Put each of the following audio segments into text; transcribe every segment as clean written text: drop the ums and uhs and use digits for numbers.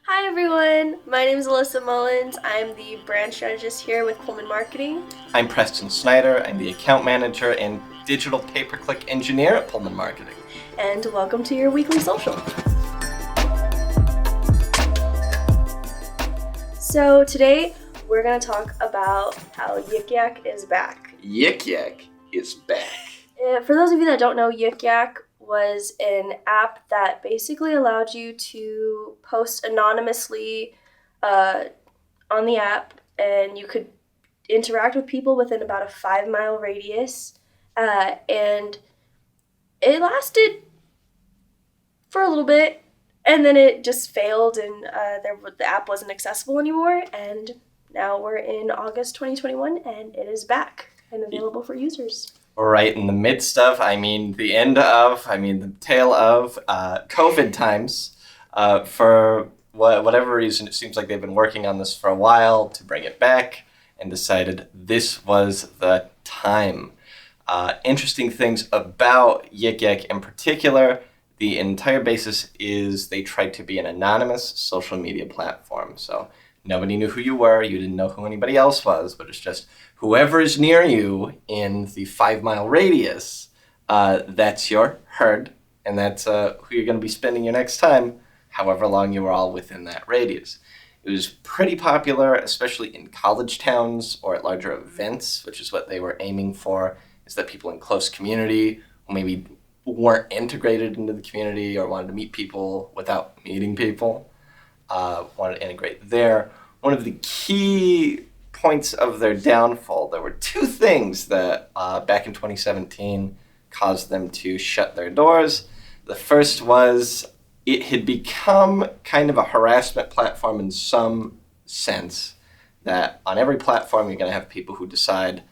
Hi everyone, my name is Alyssa Mullins. I'm the brand strategist here with Pullman Marketing. I'm Preston Snyder. I'm the account manager and digital pay-per-click engineer at Pullman Marketing. And welcome to your weekly social. So today we're going to talk about how YikYak is back. YikYak is back. For those of you that don't know, YikYak was an app that basically allowed you to post anonymously on the app, and you could interact with people within about a 5-mile radius. And it lasted for a little bit, and then it just failed, and the app wasn't accessible anymore. And now we're in August 2021, and it is back and available for users. Right in the midst of, the tail of COVID times. For whatever reason, it seems like they've been working on this for a while to bring it back and decided this was the time. Interesting things about YikYak in particular, the entire basis is they tried to be an anonymous social media platform. So nobody knew who you were, you didn't know who anybody else was, but it's just whoever is near you in the 5-mile radius, that's your herd, and that's who you're going to be spending your next time, however long you were all within that radius. It was pretty popular, especially in college towns or at larger events, which is what they were aiming for, is that people in close community who maybe weren't integrated into the community or wanted to meet people without meeting people, wanted to integrate there. One of the key points of their downfall, there were two things that back in 2017 caused them to shut their doors. The first was it had become kind of a harassment platform in some sense, that on every platform you're going to have people who decide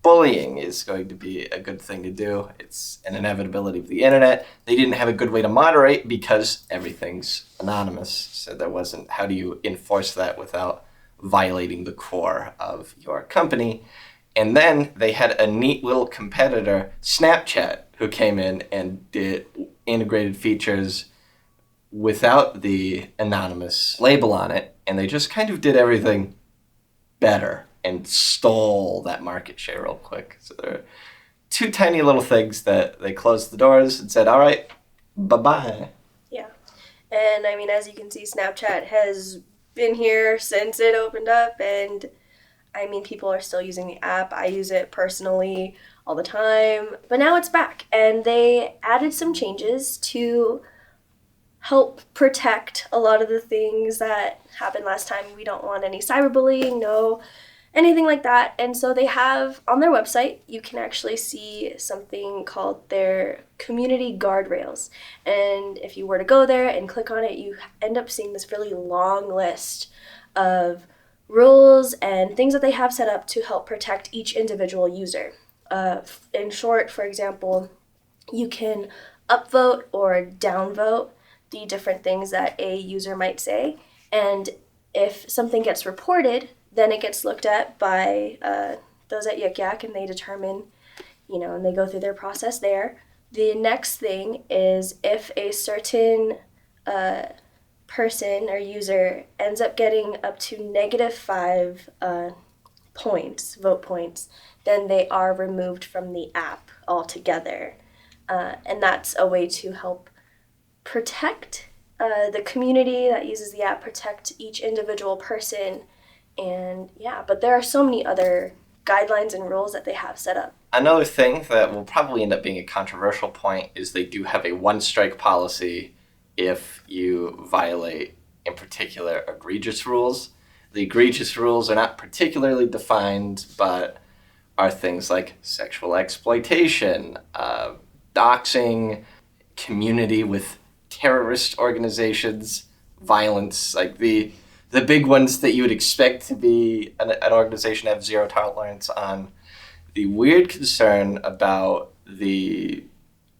bullying is going to be a good thing to do. It's an inevitability of the internet. They didn't have a good way to moderate because everything's anonymous. So there wasn't, how do you enforce that without violating the core of your company? And then they had a neat little competitor, Snapchat, who came in and did integrated features without the anonymous label on it. And they just kind of did everything better and stole that market share real quick. So there are two tiny little things that they closed the doors and said, all right, bye-bye. Yeah. And I mean, as you can see, Snapchat has been here since it opened up, and I mean, people are still using the app. I use it personally all the time, but now it's back, and they added some changes to help protect a lot of the things that happened last time. We don't want any cyberbullying, no anything like that. And so they have on their website, you can actually see something called their community guardrails. And if you were to go there and click on it, you end up seeing this really long list of rules and things that they have set up to help protect each individual user. In short, for example, you can upvote or downvote the different things that a user might say. And if something gets reported, then it gets looked at by those at YikYak, and they determine, and they go through their process there. The next thing is if a certain person or user ends up getting up to -5 vote points, then they are removed from the app altogether. And that's a way to help protect the community that uses the app, protect each individual person. And yeah, but there are so many other guidelines and rules that they have set up. Another thing that will probably end up being a controversial point is they do have a one-strike policy if you violate, in particular, egregious rules. The egregious rules are not particularly defined, but are things like sexual exploitation, doxing, community with terrorist organizations, violence, like the big ones that you would expect to be an organization to have zero tolerance on. The weird concern about the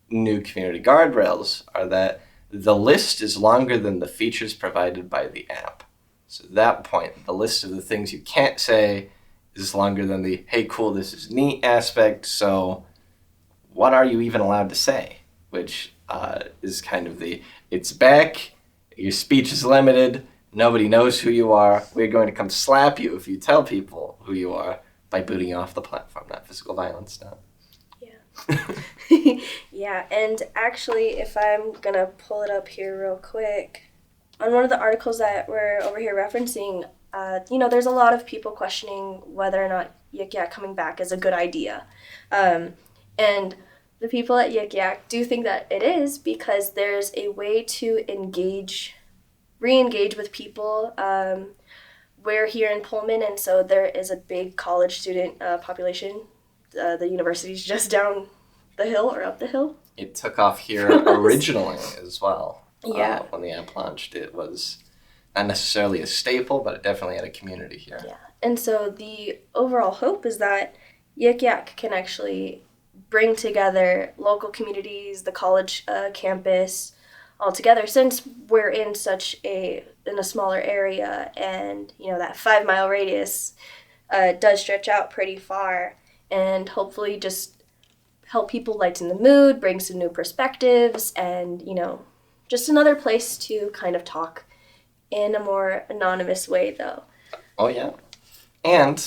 new community guardrails are that the list is longer than the features provided by the app. So at that point, the list of the things you can't say is longer than the, hey, cool, this is neat aspect, so what are you even allowed to say? Which is kind of the, it's back, your speech is limited, Nobody knows who you are. We're going to come slap you if you tell people who you are by booting you off the platform. Not physical violence, no. Yeah. Yeah, and actually, if I'm going to pull it up here real quick, on one of the articles that we're over here referencing, there's a lot of people questioning whether or not YikYak coming back is a good idea. And the people at YikYak do think that it is because there's a way to re-engage with people. We're here in Pullman, and so there is a big college student population. The university's just down the hill or up the hill. It took off here originally as well. Yeah. When the app launched, it was not necessarily a staple, but it definitely had a community here. Yeah. And so the overall hope is that YikYak can actually bring together local communities, the college campus, all together, since we're in a smaller area, and that 5-mile radius does stretch out pretty far, and hopefully just help people lighten the mood, bring some new perspectives, and just another place to kind of talk in a more anonymous way, though. Oh yeah, and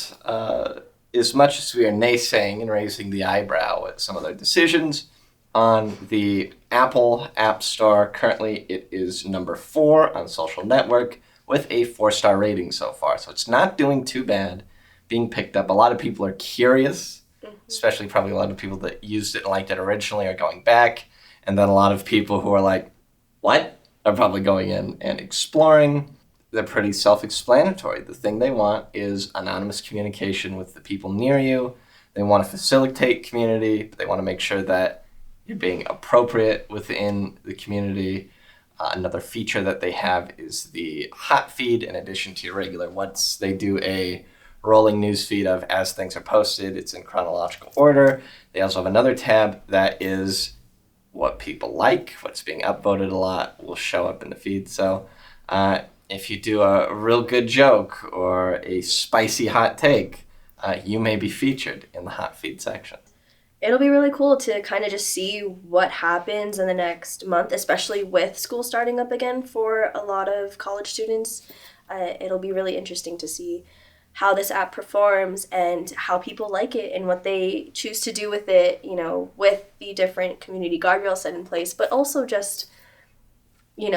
as much as we are naysaying and raising the eyebrow at some of their decisions, on the Apple App Store, currently it is number 4 on social network with a 4-star rating so far. So it's not doing too bad being picked up. A lot of people are curious, especially probably a lot of people that used it and liked it originally are going back. And then a lot of people who are like, what? Are probably going in and exploring. They're pretty self-explanatory. The thing they want is anonymous communication with the people near you. They want to facilitate community, but they want to make sure that you're being appropriate within the community. Another feature that they have is the hot feed in addition to your regular ones. They do a rolling news feed of as things are posted. It's in chronological order. They also have another tab that is what people like, what's being upvoted a lot will show up in the feed. So if you do a real good joke or a spicy hot take, you may be featured in the hot feed section. It'll be really cool to kind of just see what happens in the next month, especially with school starting up again for a lot of college students. It'll be really interesting to see how this app performs and how people like it and what they choose to do with it, with the different community guardrails set in place, but also just, we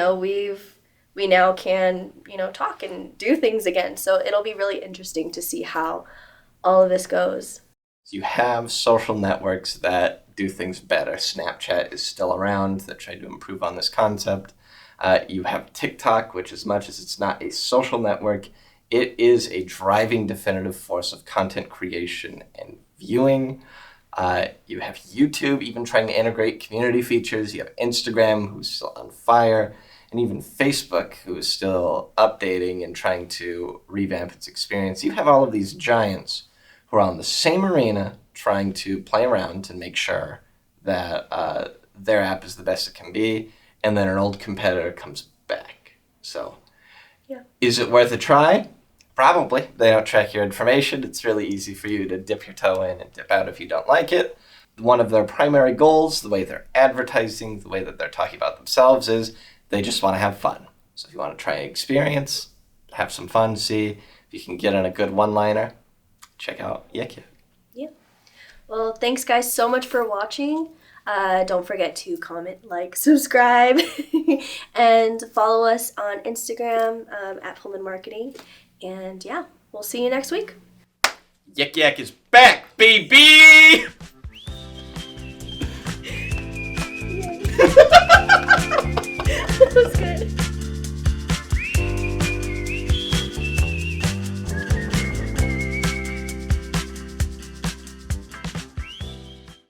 now can, talk and do things again. So it'll be really interesting to see how all of this goes. You have social networks that do things better. Snapchat is still around. They're trying to improve on this concept. You have TikTok, which as much as it's not a social network, it is a driving definitive force of content creation and viewing. You have YouTube even trying to integrate community features. You have Instagram, who's still on fire, and even Facebook, who is still updating and trying to revamp its experience. You have all of these giants who are on the same arena trying to play around and make sure that their app is the best it can be, and then an old competitor comes back. So, yeah. Is it worth a try? Probably. They don't track your information. It's really easy for you to dip your toe in and dip out if you don't like it. One of their primary goals, the way they're advertising, the way that they're talking about themselves is they just want to have fun. So if you want to try an experience, have some fun, see if you can get in a good one-liner, check out YikYak. Yeah. Well, thanks guys so much for watching. Don't forget to comment, like, subscribe, and follow us on Instagram at Pullman Marketing. And yeah, we'll see you next week. YikYak is back, baby!